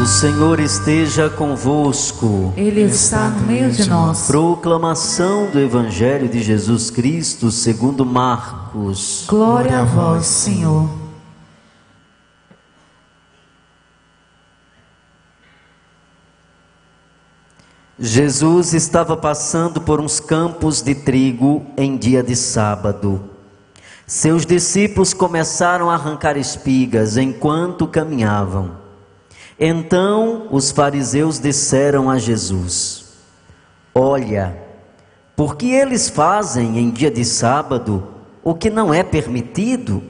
O Senhor esteja convosco. Ele está no meio de nós. Proclamação do Evangelho de Jesus Cristo segundo Marcos. Glória a vós, Senhor. Jesus estava passando por uns campos de trigo em dia de sábado. Seus discípulos começaram a arrancar espigas enquanto caminhavam. Então os fariseus disseram a Jesus: Olha, por que eles fazem em dia de sábado o que não é permitido?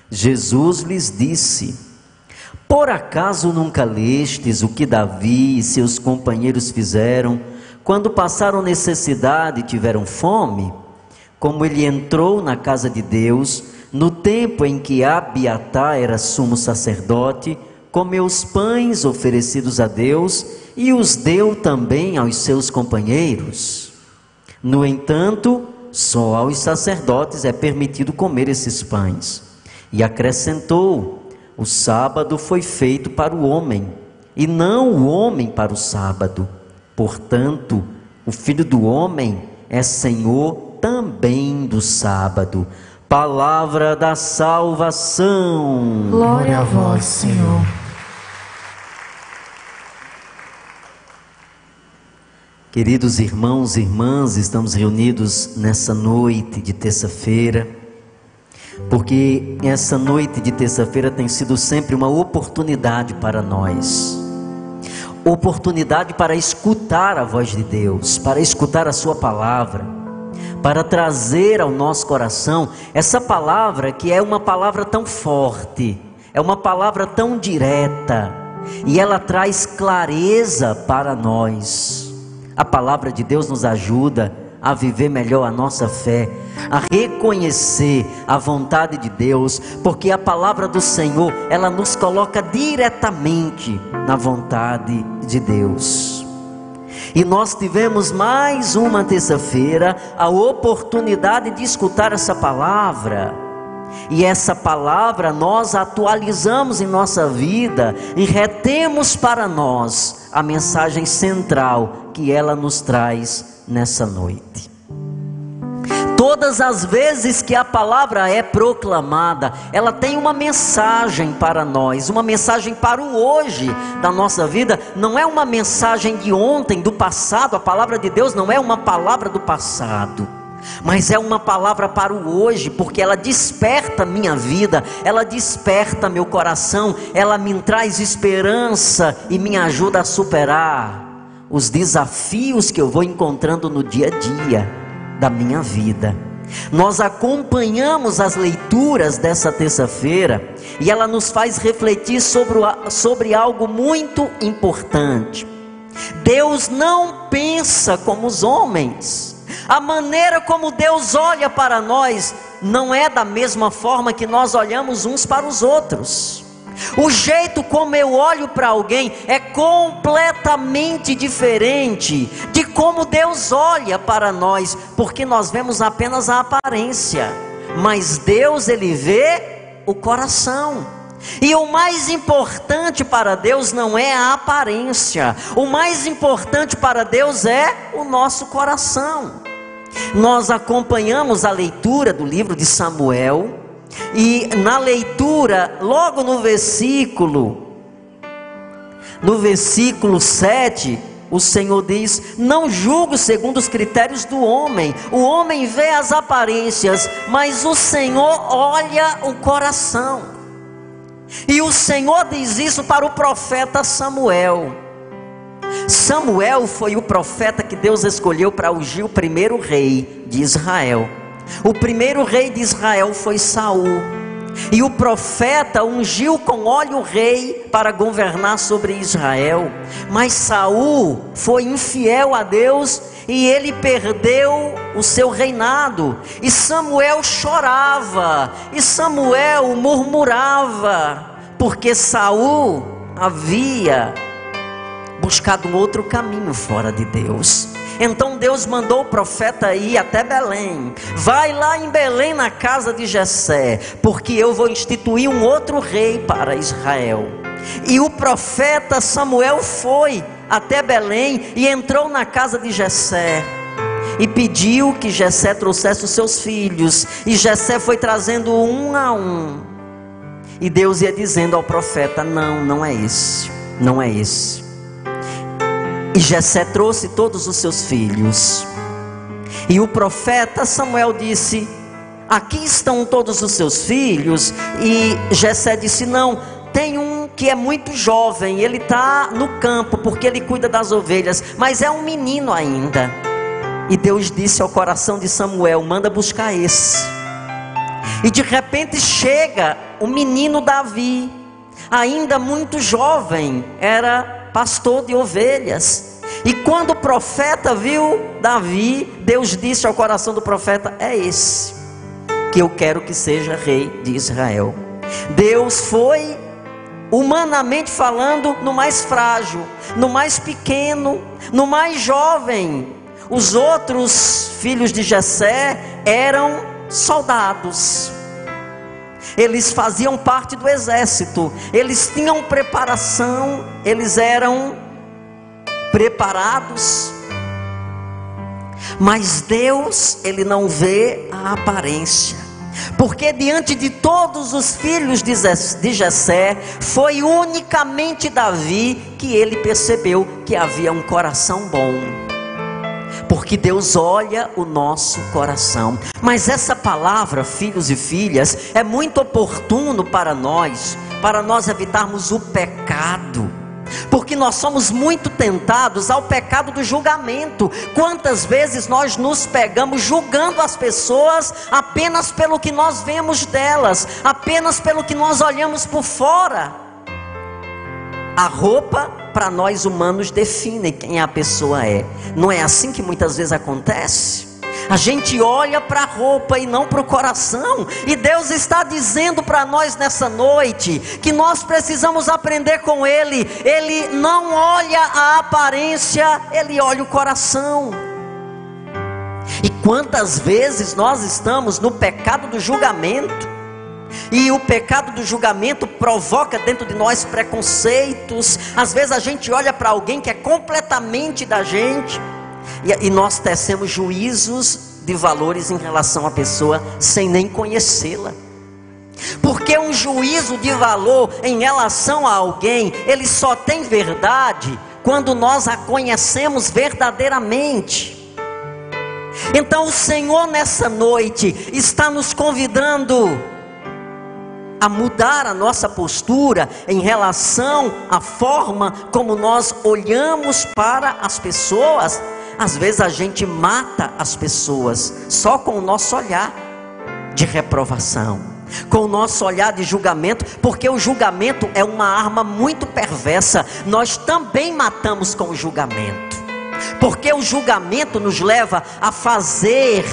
Jesus lhes disse: Por acaso nunca lestes o que Davi e seus companheiros fizeram quando passaram necessidade e tiveram fome? Como ele entrou na casa de Deus no tempo em que Abiatar era sumo sacerdote, comeu os pães oferecidos a Deus e os deu também aos seus companheiros. No entanto, só aos sacerdotes é permitido comer esses pães. E acrescentou: O sábado foi feito para o homem, e não o homem para o sábado. Portanto, o Filho do Homem é Senhor também do sábado. Palavra da salvação. Glória a vós, Senhor. Queridos irmãos e irmãs, estamos reunidos nessa noite de terça-feira, porque essa noite de terça-feira tem sido sempre uma oportunidade para nós, oportunidade para escutar a voz de Deus, para escutar a sua palavra, para trazer ao nosso coração essa palavra que é uma palavra tão forte, é uma palavra tão direta, e ela traz clareza para nós. A palavra de Deus nos ajuda a viver melhor a nossa fé, a reconhecer a vontade de Deus, porque a palavra do Senhor, ela nos coloca diretamente na vontade de Deus. E nós tivemos mais uma terça-feira a oportunidade de escutar essa palavra, e essa palavra nós atualizamos em nossa vida e retemos para nós a mensagem central que ela nos traz nessa noite. Todas as vezes que a palavra é proclamada, ela tem uma mensagem para nós, uma mensagem para o hoje da nossa vida. Não é uma mensagem de ontem, do passado. A palavra de Deus não é uma palavra do passado, mas é uma palavra para o hoje, porque ela desperta minha vida, ela desperta meu coração, ela me traz esperança e me ajuda a superar os desafios que eu vou encontrando no dia a dia da minha vida. Nós acompanhamos as leituras dessa terça-feira e ela nos faz refletir sobre algo muito importante. Deus não pensa como os homens. A maneira como Deus olha para nós não é da mesma forma que nós olhamos uns para os outros. O jeito como eu olho para alguém é completamente diferente de como Deus olha para nós, porque nós vemos apenas a aparência, mas Deus, ele vê o coração. E o mais importante para Deus não é a aparência, o mais importante para Deus é o nosso coração. Nós acompanhamos a leitura do livro de Samuel, e na leitura, logo no versículo 7, o Senhor diz: Não julgo segundo os critérios do homem. O homem vê as aparências, mas o Senhor olha o coração. E o Senhor diz isso para o profeta Samuel. Samuel foi o profeta que Deus escolheu para ungir o primeiro rei de Israel. O primeiro rei de Israel foi Saul, e o profeta ungiu com óleo o rei para governar sobre Israel. Mas Saul foi infiel a Deus e ele perdeu o seu reinado. E Samuel chorava, e Samuel murmurava, porque Saul havia buscado um outro caminho fora de Deus. Então Deus mandou o profeta ir até Belém. Vai lá em Belém na casa de Jessé, porque eu vou instituir um outro rei para Israel. E o profeta Samuel foi até Belém e entrou na casa de Jessé e pediu que Jessé trouxesse os seus filhos. E Jessé foi trazendo um a um. E Deus ia dizendo ao profeta: não é esse, não é esse. E Jessé trouxe todos os seus filhos. E o profeta Samuel disse: aqui estão todos os seus filhos. E Jessé disse: não, tem um que é muito jovem, ele está no campo porque ele cuida das ovelhas, mas é um menino ainda. E Deus disse ao coração de Samuel: manda buscar esse. E de repente chega o menino Davi, ainda muito jovem, era pastor de ovelhas. E quando o profeta viu Davi, Deus disse ao coração do profeta: é esse que eu quero que seja rei de Israel. Deus foi, humanamente falando, no mais frágil, no mais pequeno, no mais jovem. Os outros filhos de Jessé eram soldados, eles faziam parte do exército, eles tinham preparação, eles eram preparados. Mas Deus, Ele não vê a aparência, porque diante de todos os filhos de Jessé, foi unicamente Davi que ele percebeu que havia um coração bom. Porque Deus olha o nosso coração. Mas essa palavra, filhos e filhas, é muito oportuno para nós evitarmos o pecado. Porque nós somos muito tentados ao pecado do julgamento. Quantas vezes nós nos pegamos julgando as pessoas apenas pelo que nós vemos delas, apenas pelo que nós olhamos por fora. A roupa, para nós humanos, define quem a pessoa é. Não é assim que muitas vezes acontece? A gente olha para a roupa e não para o coração. E Deus está dizendo para nós nessa noite que nós precisamos aprender com Ele. Ele não olha a aparência, Ele olha o coração. E quantas vezes nós estamos no pecado do julgamento, e o pecado do julgamento provoca dentro de nós preconceitos. Às vezes a gente olha para alguém que é completamente da gente, e nós tecemos juízos de valores em relação à pessoa sem nem conhecê-la. Porque um juízo de valor em relação a alguém, ele só tem verdade quando nós a conhecemos verdadeiramente. Então o Senhor nessa noite está nos convidando a mudar a nossa postura em relação à forma como nós olhamos para as pessoas. Às vezes a gente mata as pessoas só com o nosso olhar de reprovação, com o nosso olhar de julgamento, porque o julgamento é uma arma muito perversa. Nós também matamos com o julgamento, porque o julgamento nos leva a fazer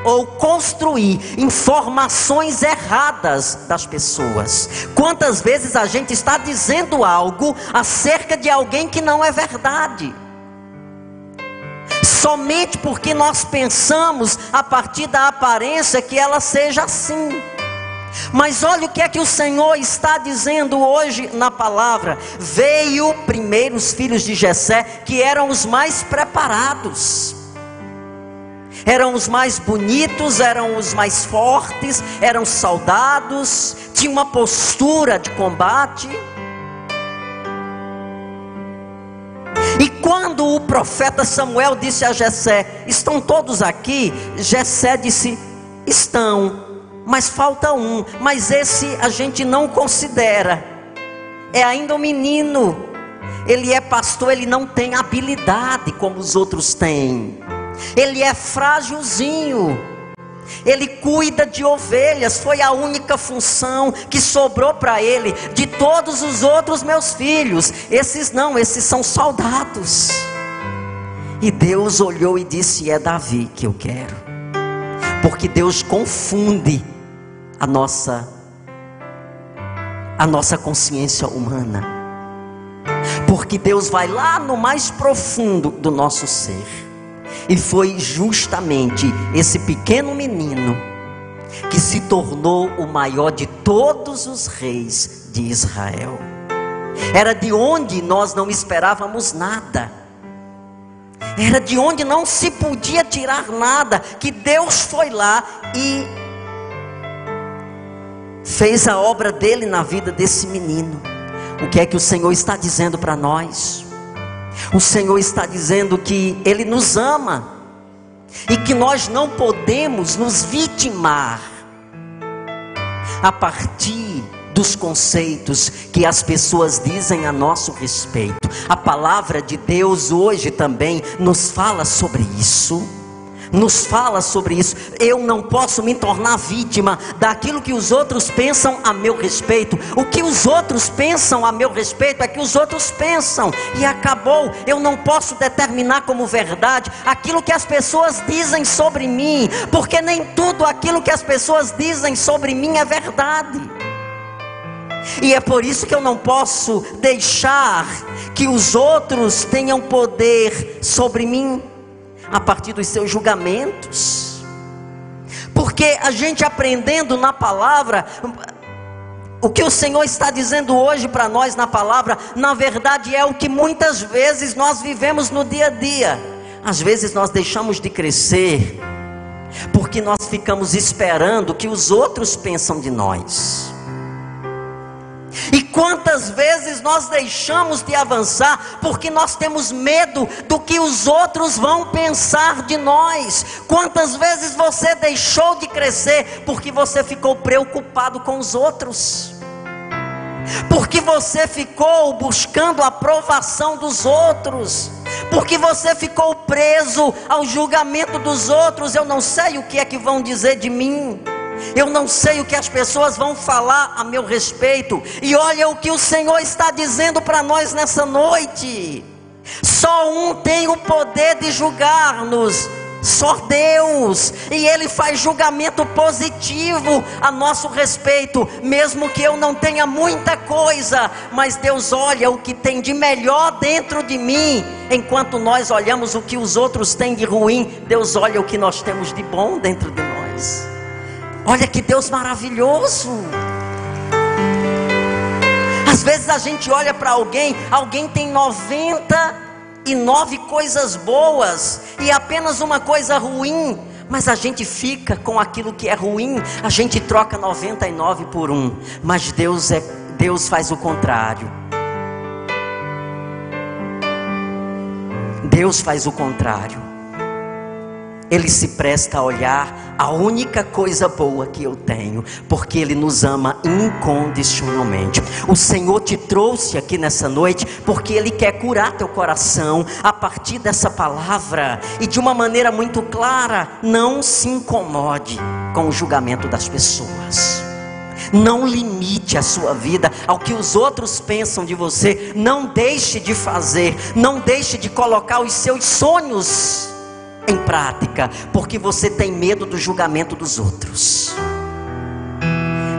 ou construir informações erradas das pessoas. Quantas vezes a gente está dizendo algo acerca de alguém que não é verdade, somente porque nós pensamos a partir da aparência que ela seja assim. Mas olha o que é que o Senhor está dizendo hoje na palavra. Veio primeiro os filhos de Jessé, que eram os mais preparados, eram os mais bonitos, eram os mais fortes, eram soldados, tinham uma postura de combate. E quando o profeta Samuel disse a Jessé: estão todos aqui? Jessé disse: estão, mas falta um, mas esse a gente não considera, é ainda um menino, ele é pastor, ele não tem habilidade como os outros têm, ele é frágilzinho, ele cuida de ovelhas, foi a única função que sobrou para ele. De todos os outros meus filhos, esses não, esses são soldados. E Deus olhou e disse: é Davi que eu quero. Porque Deus confunde a nossa consciência humana, porque Deus vai lá no mais profundo do nosso ser. E foi justamente esse pequeno menino que se tornou o maior de todos os reis de Israel. era de onde nós não esperávamos nada, era de onde não se podia tirar nada, que Deus foi lá e fez a obra dele na vida desse menino. O que é que o Senhor está dizendo para nós? O Senhor está dizendo que Ele nos ama e que nós não podemos nos vitimar a partir dos conceitos que as pessoas dizem a nosso respeito. A palavra de Deus hoje também nos fala sobre isso. Nos fala sobre isso. Eu não posso me tornar vítima daquilo que os outros pensam a meu respeito. O que os outros pensam a meu respeito é que os outros pensam, e acabou. Eu não posso determinar como verdade aquilo que as pessoas dizem sobre mim, porque nem tudo aquilo que as pessoas dizem sobre mim é verdade. E é por isso que eu não posso deixar que os outros tenham poder sobre mim a partir dos seus julgamentos. Porque a gente aprendendo na palavra, o que o Senhor está dizendo hoje para nós na palavra, na verdade é o que muitas vezes nós vivemos no dia a dia. Às vezes nós deixamos de crescer porque nós ficamos esperando o que os outros pensam de nós. E quantas vezes nós deixamos de avançar porque nós temos medo do que os outros vão pensar de nós? Quantas vezes você deixou de crescer porque você ficou preocupado com os outros? Porque você ficou buscando a aprovação dos outros? Porque você ficou preso ao julgamento dos outros? Eu não sei o que é que vão dizer de mim, eu não sei o que as pessoas vão falar a meu respeito. E olha o que o Senhor está dizendo para nós nessa noite: só um tem o poder de julgar-nos, só Deus. E Ele faz julgamento positivo a nosso respeito, mesmo que eu não tenha muita coisa, mas Deus olha o que tem de melhor dentro de mim. Enquanto nós olhamos o que os outros têm de ruim, Deus olha o que nós temos de bom dentro de nós. Olha que Deus maravilhoso. Às vezes a gente olha para alguém tem 99 coisas boas e apenas uma coisa ruim, mas a gente fica com aquilo que é ruim, a gente troca 99 por 1. Mas Deus faz o contrário. Deus faz o contrário. Ele se presta a olhar a única coisa boa que eu tenho, porque Ele nos ama incondicionalmente. O Senhor te trouxe aqui nessa noite porque Ele quer curar teu coração a partir dessa palavra, e de uma maneira muito clara: não se incomode com o julgamento das pessoas. Não limite a sua vida ao que os outros pensam de você. Não deixe de fazer, não deixe de colocar os seus sonhos em prática, porque você tem medo do julgamento dos outros.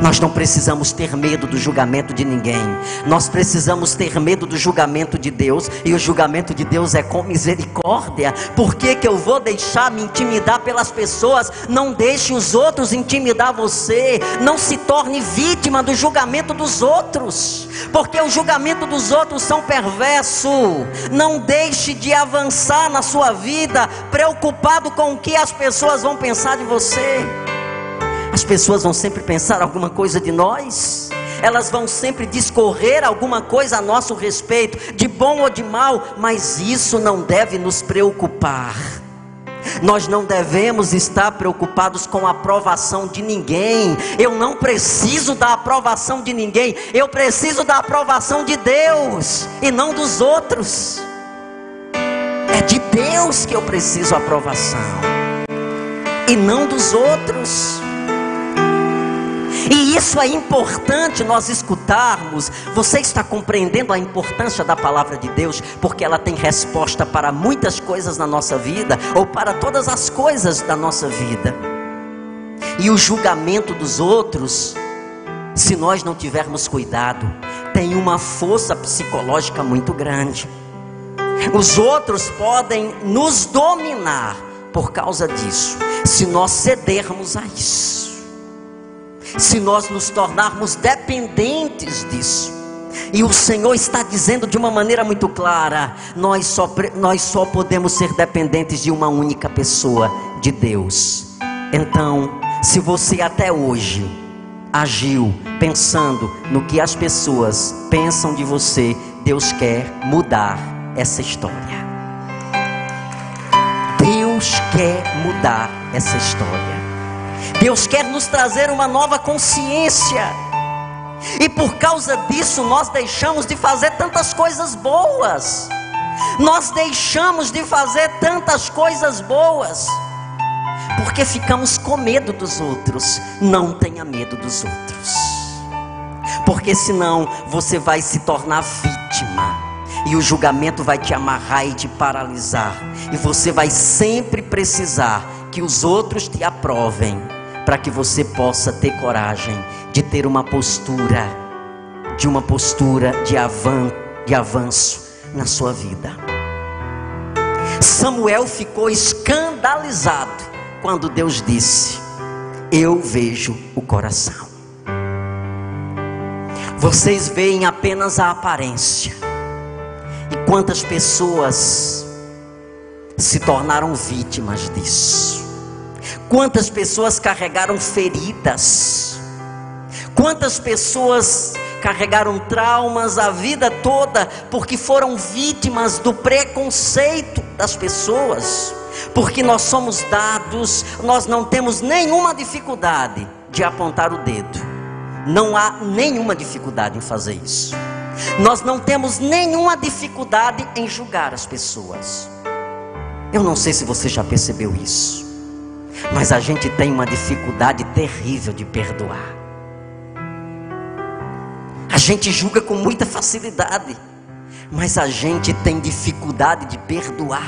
Nós não precisamos ter medo do julgamento de ninguém. Nós precisamos ter medo do julgamento de Deus. E o julgamento de Deus é com misericórdia. Por que eu vou deixar me intimidar pelas pessoas? Não deixe os outros intimidar você. Não se torne vítima do julgamento dos outros, porque o julgamento dos outros são perverso. Não deixe de avançar na sua vida preocupado com o que as pessoas vão pensar de você. As pessoas vão sempre pensar alguma coisa de nós. Elas vão sempre discorrer alguma coisa a nosso respeito, de bom ou de mal. Mas isso não deve nos preocupar. Nós não devemos estar preocupados com a aprovação de ninguém. Eu não preciso da aprovação de ninguém. Eu preciso da aprovação de Deus e não dos outros. É de Deus que eu preciso aprovação e não dos outros. E isso é importante nós escutarmos. Você está compreendendo a importância da palavra de Deus? Porque ela tem resposta para muitas coisas na nossa vida, ou para todas as coisas da nossa vida. E o julgamento dos outros, se nós não tivermos cuidado, tem uma força psicológica muito grande. Os outros podem nos dominar por causa disso, se nós cedermos a isso, se nós nos tornarmos dependentes disso. E o Senhor está dizendo de uma maneira muito clara: nós só podemos ser dependentes de uma única pessoa, de Deus. Então, se você até hoje agiu pensando no que as pessoas pensam de você, Deus quer mudar essa história. Deus quer mudar essa história. Deus quer nos trazer uma nova consciência. E por causa disso nós deixamos de fazer tantas coisas boas. Nós deixamos de fazer tantas coisas boas porque ficamos com medo dos outros. Não tenha medo dos outros, porque senão você vai se tornar vítima, e o julgamento vai te amarrar e te paralisar, e você vai sempre precisar que os outros te aprovem, para que você possa ter coragem de ter uma postura de avanço na sua vida. Samuel ficou escandalizado quando Deus disse: eu vejo o coração. Vocês veem apenas a aparência. E quantas pessoas se tornaram vítimas disso? Quantas pessoas carregaram feridas? Quantas pessoas carregaram traumas a vida toda porque foram vítimas do preconceito das pessoas? Porque nós somos dados, nós não temos nenhuma dificuldade de apontar o dedo. Não há nenhuma dificuldade em fazer isso. Nós não temos nenhuma dificuldade em julgar as pessoas. Eu não sei se você já percebeu isso, mas a gente tem uma dificuldade terrível de perdoar. A gente julga com muita facilidade, mas a gente tem dificuldade de perdoar.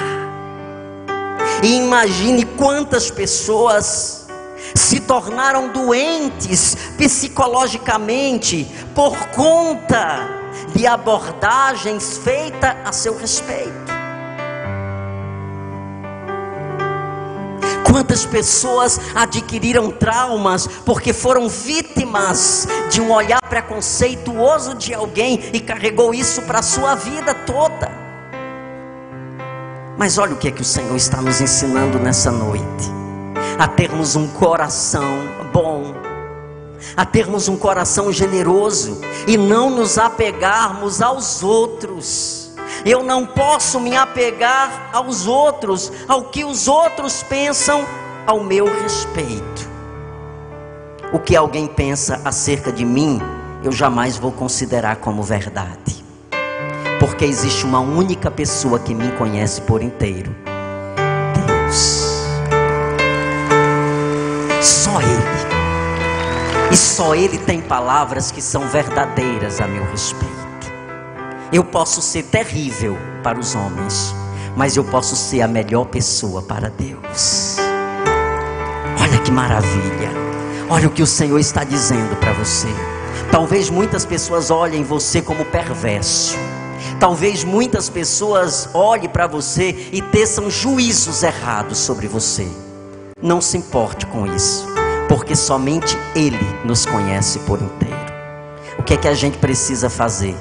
E imagine quantas pessoas se tornaram doentes psicologicamente por conta de abordagens feitas a seu respeito. Quantas pessoas adquiriram traumas porque foram vítimas de um olhar preconceituoso de alguém e carregou isso para a sua vida toda. Mas olha o que é que o Senhor está nos ensinando nessa noite: a termos um coração bom, a termos um coração generoso e não nos apegarmos aos outros. Eu não posso me apegar aos outros, ao que os outros pensam ao meu respeito. O que alguém pensa acerca de mim, eu jamais vou considerar como verdade, porque existe uma única pessoa que me conhece por inteiro: Deus. Só Ele. E só Ele tem palavras que são verdadeiras a meu respeito. Eu posso ser terrível para os homens, mas eu posso ser a melhor pessoa para Deus. Olha que maravilha. Olha o que o Senhor está dizendo para você. Talvez muitas pessoas olhem você como perverso. Talvez muitas pessoas olhem para você e teçam juízos errados sobre você. Não se importe com isso, porque somente Ele nos conhece por inteiro. O que é que a gente precisa fazer?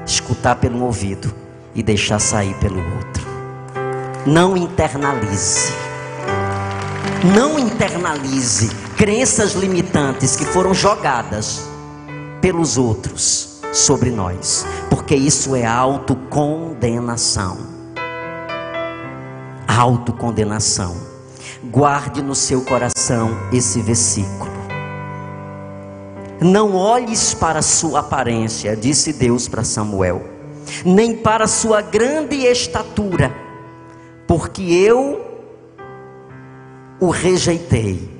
Escutar pelo ouvido e deixar sair pelo outro. Não internalize. Não internalize crenças limitantes que foram jogadas pelos outros sobre nós, porque isso é autocondenação. Autocondenação. Guarde no seu coração esse versículo. Não olhes para a sua aparência, disse Deus para Samuel, nem para a sua grande estatura, porque eu o rejeitei.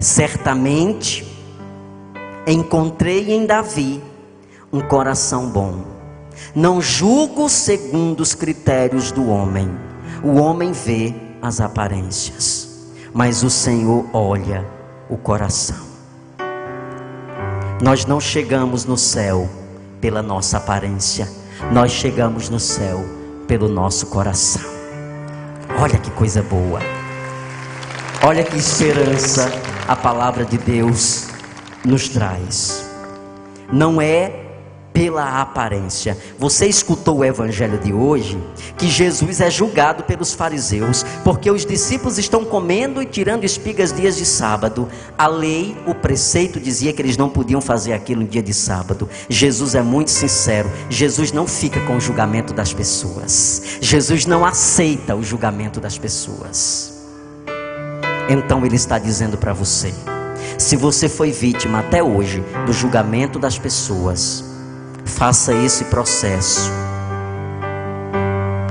Certamente encontrei em Davi um coração bom. Não julgo segundo os critérios do homem. O homem vê as aparências, mas o Senhor olha o coração. Nós não chegamos no céu pela nossa aparência, nós chegamos no céu pelo nosso coração. Olha que coisa boa. Olha que esperança a palavra de Deus nos traz. Não é pela aparência. Você escutou o evangelho de hoje, que Jesus é julgado pelos fariseus, porque os discípulos estão comendo e tirando espigas dias de sábado. A lei, o preceito dizia que eles não podiam fazer aquilo no dia de sábado. Jesus é muito sincero, Jesus não fica com o julgamento das pessoas, Jesus não aceita o julgamento das pessoas. Então ele está dizendo para você, se você foi vítima até hoje do julgamento das pessoas, faça esse processo,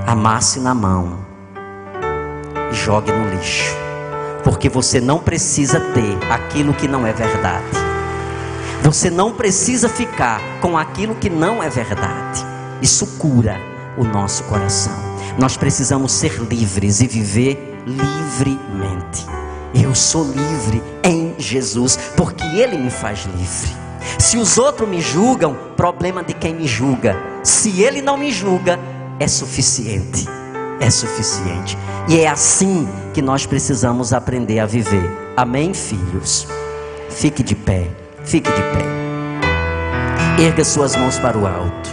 amasse na mão e jogue no lixo, porque você não precisa ter aquilo que não é verdade, você não precisa ficar com aquilo que não é verdade. Isso cura o nosso coração. Nós precisamos ser livres e viver livremente. Eu sou livre em Jesus, porque Ele me faz livre. Se os outros me julgam, problema de quem me julga. Se Ele não me julga, é suficiente. É suficiente. E é assim que nós precisamos aprender a viver. Amém, filhos? Fique de pé. Fique de pé. Erga suas mãos para o alto,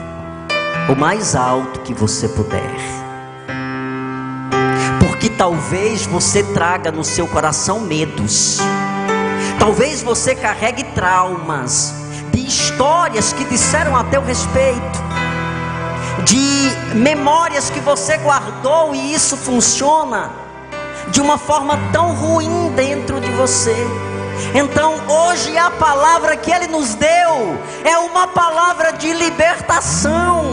o mais alto que você puder. Porque talvez você traga no seu coração medos. Talvez você carregue traumas de histórias que disseram a teu respeito, de memórias que você guardou, e isso funciona de uma forma tão ruim dentro de você. Então hoje a palavra que Ele nos deu é uma palavra de libertação,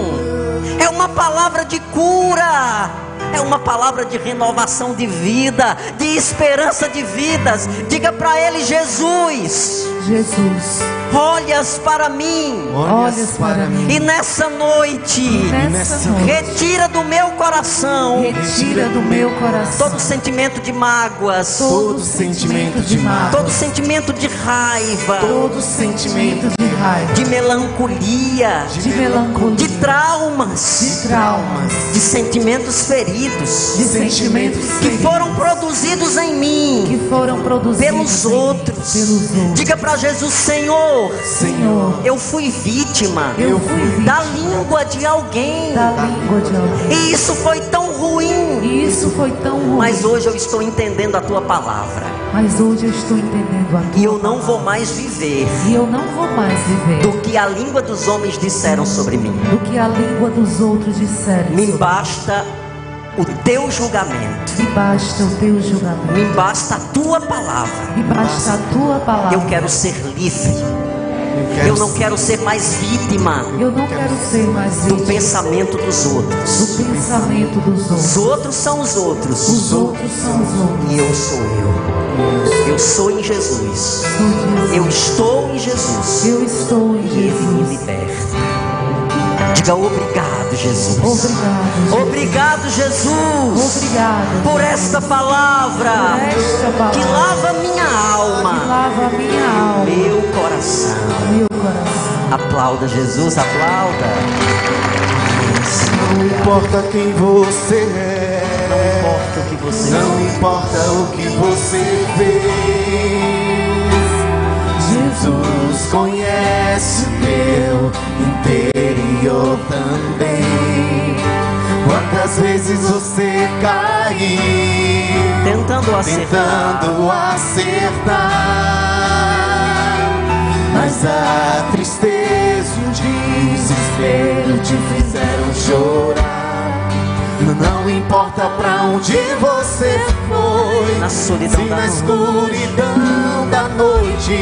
é uma palavra de cura, é uma palavra de renovação de vida, de esperança de vidas. Diga para Ele: Jesus, Jesus, olhas para mim, olhas para mim. e nessa noite, retira do meu coração, retira do meu coração todo sentimento de mágoas, todo sentimento de mágoa, todo sentimento de raiva, todo sentimento de raiva, de melancolia, de melancolia, de traumas, de sentimentos feridos, de sentimentos que foram produzidos em mim, que foram produzidos pelos outros. Diga para Jesus: Senhor, Senhor, eu fui vítima, eu fui vítima da língua de alguém, e isso foi tão ruim, mas hoje eu estou entendendo a tua palavra, mas hoje eu estou entendendo a tua e eu não vou mais viver do que a língua dos homens disseram sobre mim. do que a língua dos outros disseram. Me basta o teu julgamento, Me basta o teu julgamento, me basta a tua palavra. me basta a tua palavra. Eu quero ser livre, eu não quero ser mais vítima Eu não quero ser mais do vítima pensamento dos outros. do pensamento dos Os outros. outros são os outros, Os outros são os outros. e eu sou eu. Eu sou em Jesus, Sou Jesus. eu estou em Jesus, Eu estou em e Ele me Jesus. liberta. Diga: obrigado, Jesus. Obrigado, Obrigado, Jesus, obrigado por esta palavra por esta palavra que lava minha que alma, lava a minha alma, meu coração. meu coração. Aplauda Jesus, aplauda. Não importa quem você é, Não importa o que você não importa o que você fez. Jesus conhece o teu interior também. Quantas vezes você caiu tentando acertar, tentando acertar, mas a tristeza e o desespero te fizeram chorar. Não importa pra onde você foi, na solidão se da na noite escuridão da noite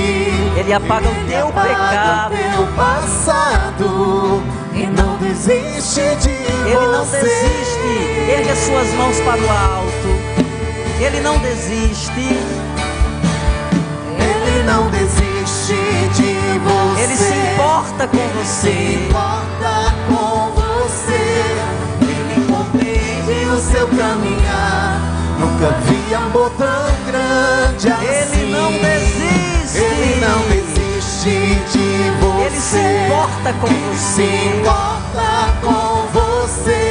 Ele apaga o teu pecado. teu passado, e não desiste de Ele não você. desiste. Erga suas mãos para o alto. Ele não desiste. Ele não desiste de você. Ele se importa com Se você. importa com você. Ele compreende o seu caminhar. Nunca vi amor tão grande assim. Ele não desiste. Ele não desiste de você. Ele se importa com Se você. importa com você.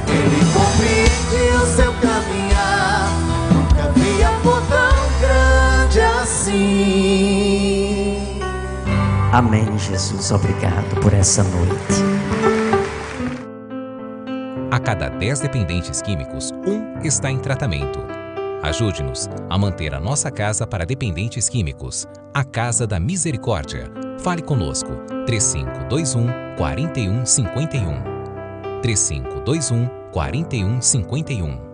Ele compreende o seu caminhar. Nunca vi amor tão grande assim. Amém, Jesus. Obrigado por essa noite. A cada 10 dependentes químicos, 1 está em tratamento. Ajude-nos a manter a nossa casa para dependentes químicos. A Casa da Misericórdia. Fale conosco. 3521-4151. 3521-4151.